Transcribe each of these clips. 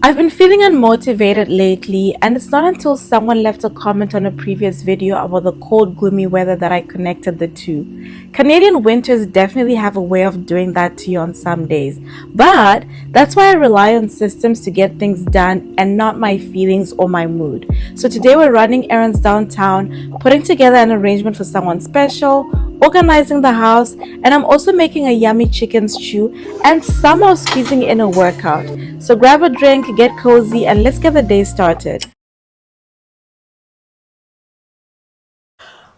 I've been feeling unmotivated lately, and it's not until someone left a comment on a previous video about the cold, gloomy weather that I connected the two. Canadian winters definitely have a way of doing that to you on some days, but that's why I rely on systems to get things done and not my feelings or my mood. So today we're running errands downtown, putting together an arrangement for someone special, organizing the house, and I'm also making a yummy chicken stew and somehow squeezing in a workout. So grab a drink, get cozy, and let's get the day started.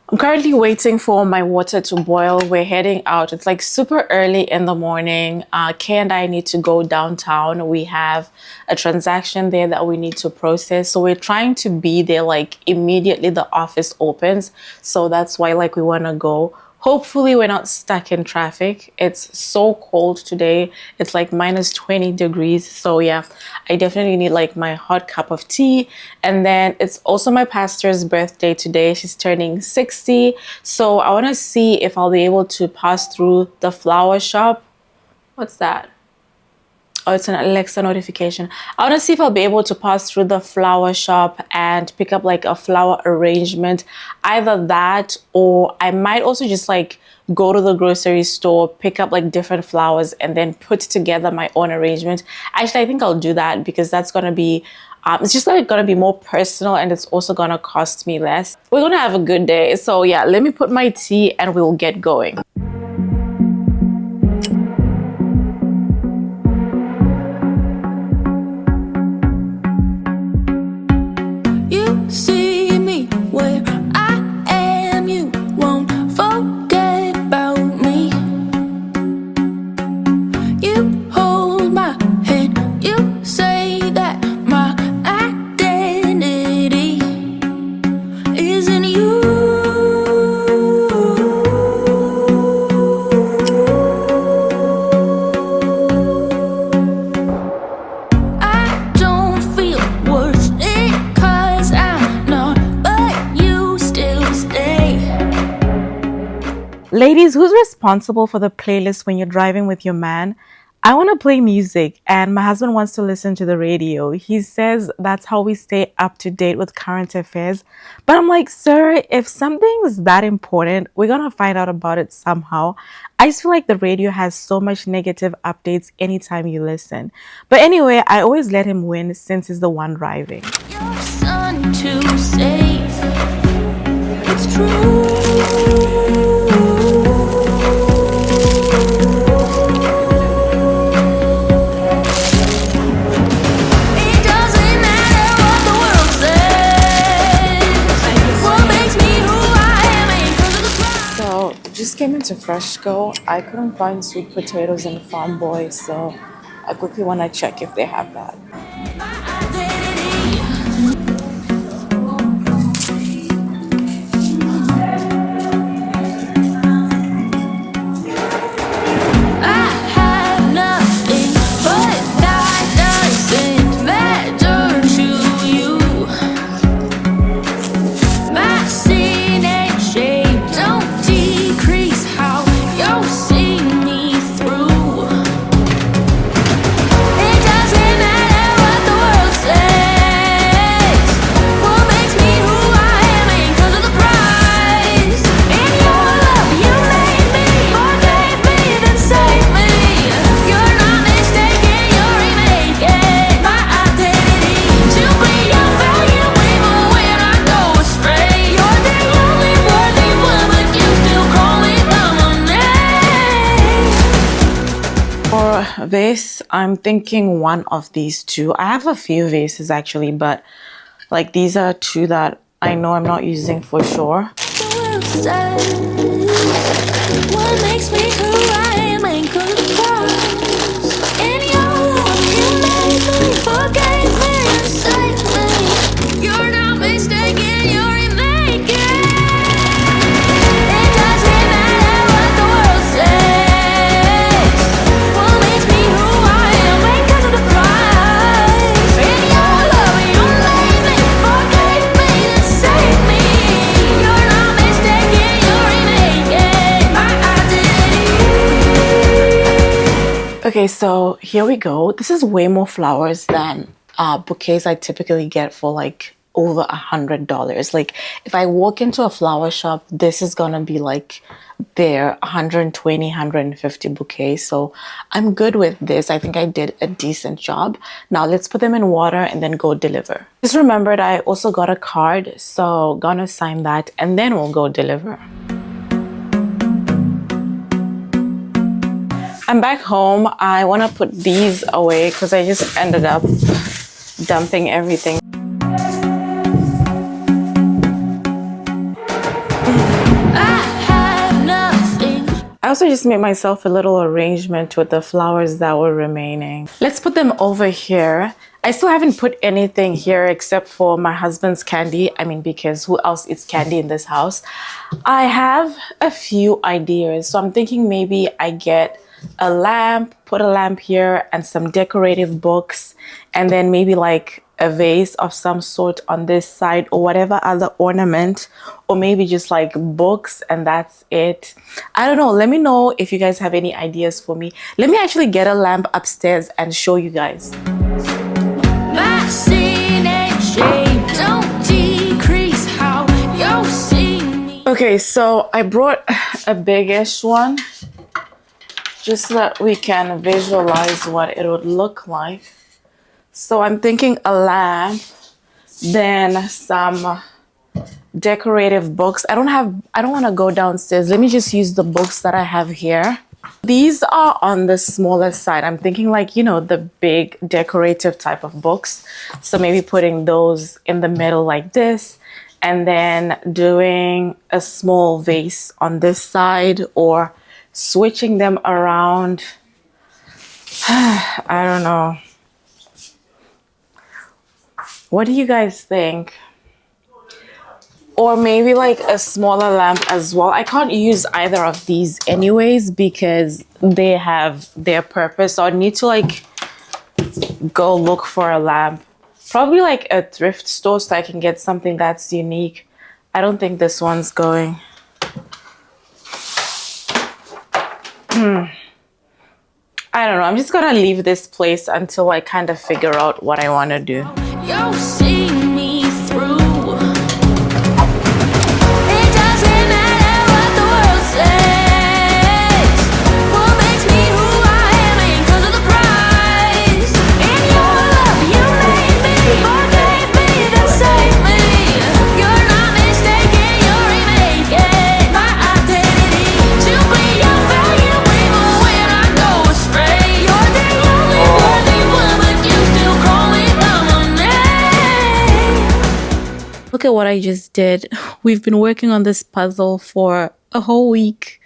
I'm currently waiting for my water to boil. We're heading out. It's like super early in the morning. Kay and I need to go downtown. We have a transaction there that we need to process. So we're trying to be there like immediately the office opens. So that's why like we want to go. Hopefully we're not stuck in traffic. It's so cold today. It's like minus 20 degrees. So yeah, I definitely need like my hot cup of tea. And then it's also my pastor's birthday today. She's turning 60. So I want to see if I'll be able to pass through the flower shop. What's that? Oh, it's an Alexa notification. I want to see if I'll be able to pass through the flower shop and pick up like a flower arrangement. Either that, or I might also just like go to the grocery store, pick up like different flowers, and then put together my own arrangement. Actually, I think I'll do that because that's going to be it's just like gonna be more personal, and it's also gonna cost me less. We're gonna have a good day. So yeah, let me put my tea and we'll get going. See me where I am, you won't forget about me. You hold my hand, you say that my identity isn't you. I don't feel worth it 'cause I'm not, but you still stay. Ladies, who's responsible for the playlist when you're driving with your man? I want to play music, and my husband wants to listen to the radio. He says that's how we stay up to date with current affairs. But I'm like, sir, if something's that important, we're going to find out about it somehow. I just feel like the radio has so much negative updates anytime you listen. But anyway, I always let him win since he's the one driving. Your son to save, it's true. It doesn't matter what the world says. What makes me who I am ain't 'cause of the prize. So, just came into Freshco. I couldn't find sweet potatoes and Farm Boy, so I quickly want to check if they have that. My identity. I have nothing, but that doesn't matter to you. My sin and shame don't decrease how you see me through. It doesn't matter what the world says. What makes me who I am ain't 'cause of the prize. In your love, you made me, forgave me, then saved me. You're not mistaken, you're remaking my identity. To be your value even when I go astray. You're the only worthy one, but you still call me by my name. For this, I'm thinking one of these two. I have a few vases actually, but like these are two that I know I'm not using for sure. The world says, what makes me who I am ain't 'cause of the prize. In your love, you made me, forgave me, and saved me. You're not mistaken, you're remaking. It doesn't matter what the world says. What makes me who I am ain't 'cause of the prize. In your love, you made me, forgave me, and saved me. You're not mistaken, you're remaking my identity. Okay, so here we go. This is way more flowers than bouquets I typically get for like over $100. Like if I walk into a flower shop, this is gonna be like their 120, 150 bouquets. So I'm good with this. I think I did a decent job. Now let's put them in water and then go deliver. Just remembered I also got a card, so gonna sign that and then we'll go deliver. I'm back home. I want to put these away because I just ended up dumping everything. I also just made myself a little arrangement with the flowers that were remaining. Let's put them over here. I still haven't put anything here except for my husband's candy. I mean, because who else eats candy in this house? I have a few ideas. So I'm thinking maybe I get a lamp, put a lamp here and some decorative books, and then maybe like a vase of some sort on this side or whatever other ornament, or maybe just like books and that's it. I don't know. Let me know if you guys have any ideas for me. Let me actually get a lamp upstairs and show you guys. Okay, so I brought a biggish one just so that we can visualize what it would look like. So I'm thinking a lamp, then some decorative books. I don't want to go downstairs. Let me just use the books that I have here. These are on the smaller side. I'm thinking like, you know, the big decorative type of books. So maybe putting those in the middle like this, and then doing a small vase on this side, or switching them around. I don't know. What do you guys think? Or maybe like a smaller lamp as well. I can't use either of these anyways because they have their purpose. So I need to like go look for a lamp. Probably like a thrift store so I can get something that's unique. I don't think this one's going. I don't know. I'm just gonna leave this place until I kind of figure out what I want to do. You'll see me through. It doesn't matter what the world says. What makes me who I am ain't 'cause of the prize. In your love, you made me, forgave me, then saved me. You're not mistaken, you're remaking my identity. To be your value, even when I go astray. You're the only worthy woman, you still call me by my name. Look at what I just did. We've been working on this puzzle for a whole week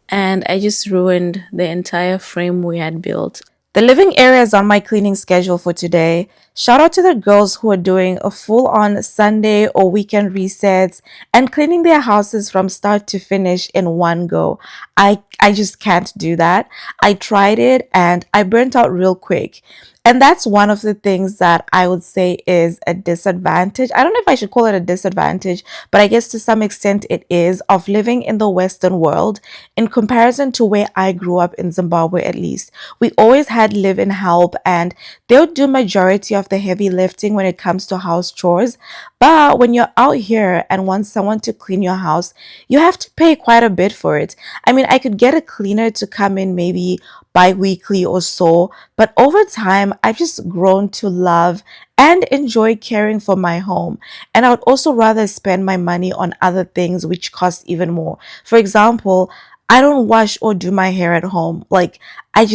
and I just ruined the entire frame we had built. The living area is on my cleaning schedule for today. Shout out to the girls who are doing a full-on Sunday or weekend resets and cleaning their houses from start to finish in one go. I just can't do that. I tried it and I burnt out real quick. And that's one of the things that I would say is a disadvantage. I don't know if I should call it a disadvantage, but I guess to some extent it is, of living in the Western world in comparison to where I grew up in Zimbabwe at least. We always had live-in help and they would do majority of the heavy lifting when it comes to house chores. But when you're out here and want someone to clean your house, you have to pay quite a bit for it. I mean, I could get a cleaner to come in maybe bi-weekly or so, but over time I've just grown to love and enjoy caring for my home, and I would also rather spend my money on other things which cost even more. For example, I don't wash or do my hair at home. Like I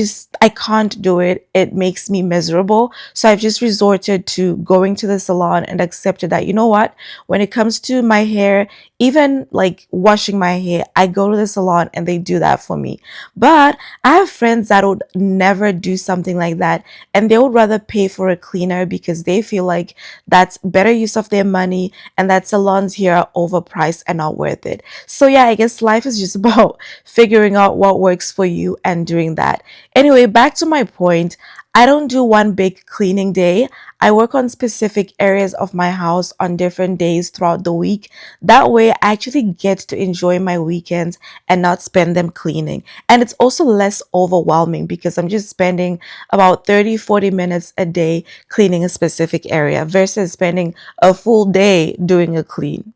can't do it. It makes me miserable. So I've just resorted to going to the salon and accepted that, you know what, when it comes to my hair, even like washing my hair, I go to the salon and they do that for me. But I have friends that would never do something like that and they would rather pay for a cleaner because they feel like that's better use of their money and that salons here are overpriced and not worth it. So yeah, I guess life is just about figuring out what works for you and doing that. Anyway, back to my point. I don't do one big cleaning day. I work on specific areas of my house on different days throughout the week. That way, I actually get to enjoy my weekends and not spend them cleaning. And it's also less overwhelming because I'm just spending about 30-40 minutes a day cleaning a specific area versus spending a full day doing a clean.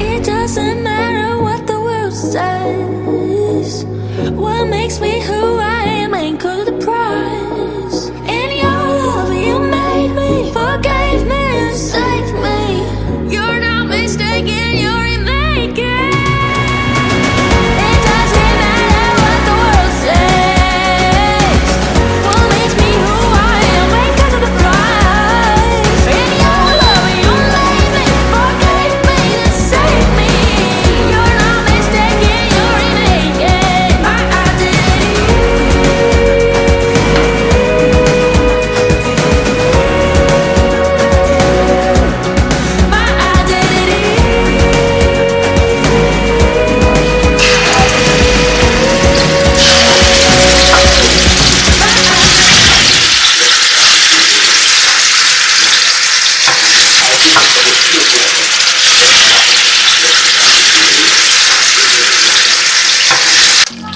It doesn't matter what the world says. What makes me who I am ain't good the price. In your love, you made me, forgave me, and saved me. You're not mistaken, you're remaking. It doesn't matter what the world says. What makes me who I am ain't good the price. In your love, you made me, forgave me, and saved me. You're not mistaken, you're remaking my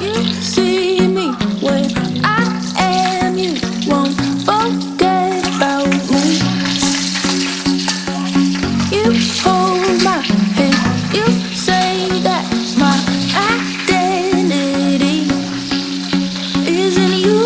You see me when I am, you won't forget about me. You hold my hand, you say that my identity is in you.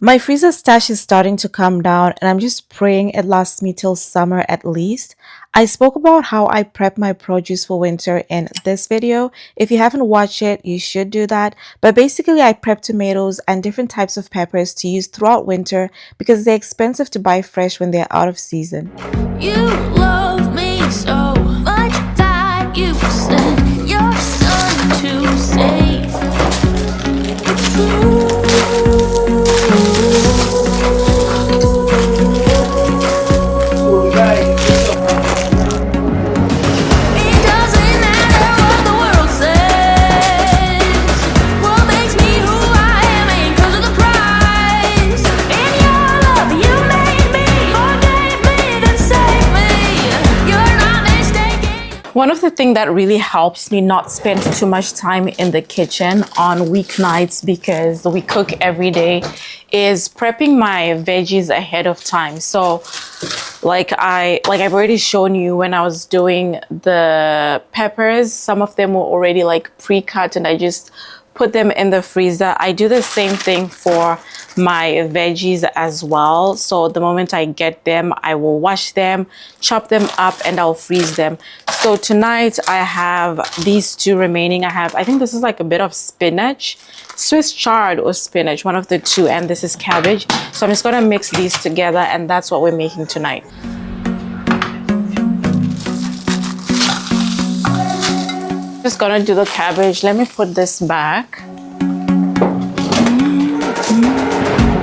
My freezer stash is starting to come down, and I'm just praying it lasts me till summer at least. I spoke about how I prep my produce for winter in this video. If you haven't watched it, you should do that. But basically, I prep tomatoes and different types of peppers to use throughout winter because they're expensive to buy fresh when they're out of season. You love me so much that you sent your son to save. It's true. It doesn't matter what the world says. What makes me who I am ain't 'cause of the price. In your love, you made me, forgave me, then saved me. You're not mistaken. One of the things that really helps me not spend too much time in the kitchen on weeknights because we cook every day is prepping my veggies ahead of time. So I've already shown you when I was doing the peppers, some of them were already like pre-cut and I just put them in the freezer. I do the same thing for my veggies as well. So the moment I get them, I will wash them, chop them up, and I'll freeze them. So tonight I have these two remaining. I think this is like a bit of spinach, Swiss chard or spinach, one of the two, and this is cabbage. So I'm just gonna mix these together, and that's what we're making tonight. Just gonna do the cabbage. Let me put this back.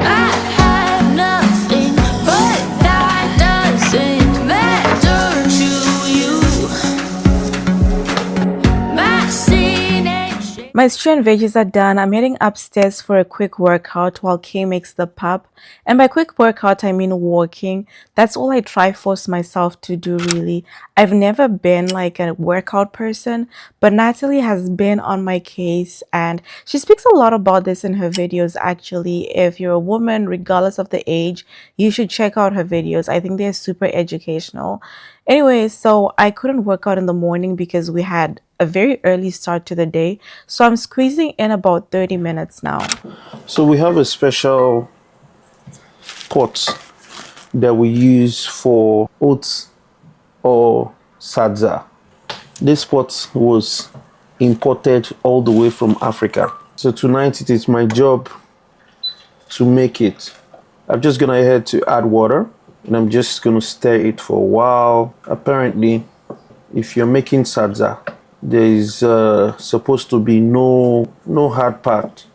I have nothing, but that doesn't matter to you. My sin ain't shit. My stew and veggies are done. I'm heading upstairs for a quick workout while Kay makes the pap. And by quick workout, I mean walking. That's all I try force myself to do, really. I've never been like a workout person, but Natalie has been on my case and she speaks a lot about this in her videos, actually. If you're a woman, regardless of the age, you should check out her videos. I think they're super educational. Anyway, so I couldn't work out in the morning because we had a very early start to the day. So I'm squeezing in about 30 minutes now. So we have a special pot that we use for oats or sadza. This pot was imported all the way from Africa. So tonight it is my job to make it. I'm just gonna ahead to add water and I'm just gonna stir it for a while. Apparently, if you're making sadza, there is supposed to be no hard part,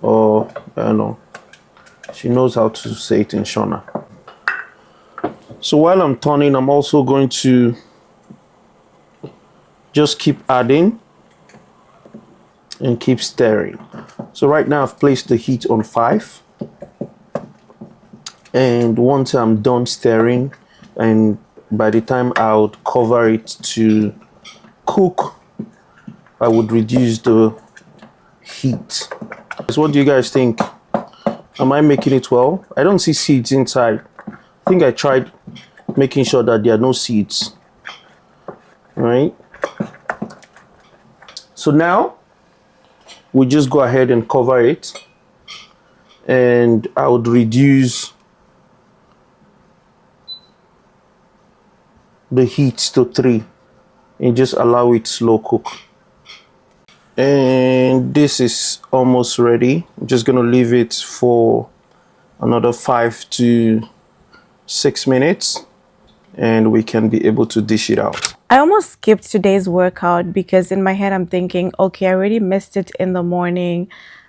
or I don't know. She knows how to say it in Shona. So while I'm turning, I'm also going to just keep adding and keep stirring. So right now I've placed the heat on 5. And once I'm done stirring, and by the time I would cover it to cook, I would reduce the heat. So what do you guys think? Am I making it well? I don't see seeds inside. I think I tried making sure that there are no seeds. All right. So now we just go ahead and cover it, and I would reduce the heat to 3 and just allow it slow cook. And this is almost ready. I'm just gonna leave it for another 5 to 6 minutes and we can be able to dish it out. I almost skipped today's workout because in my head I'm thinking, okay, I already missed it in the morning.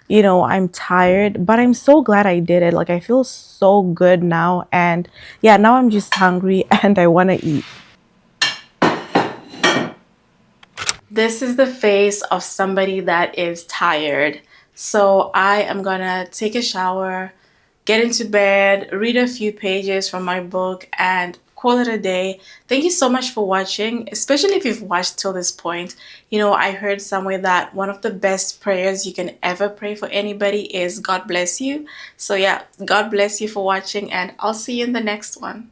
You know, I'm tired, but I'm so glad I did it. Like, I feel so good now. And yeah, now I'm just hungry and I want to eat. This is the face of somebody that is tired. So I am gonna take a shower, get into bed, read a few pages from my book, and call it a day. Thank you so much for watching, especially if you've watched till this point. You know, I heard somewhere that one of the best prayers you can ever pray for anybody is God bless you. So yeah, God bless you for watching, and I'll see you in the next one.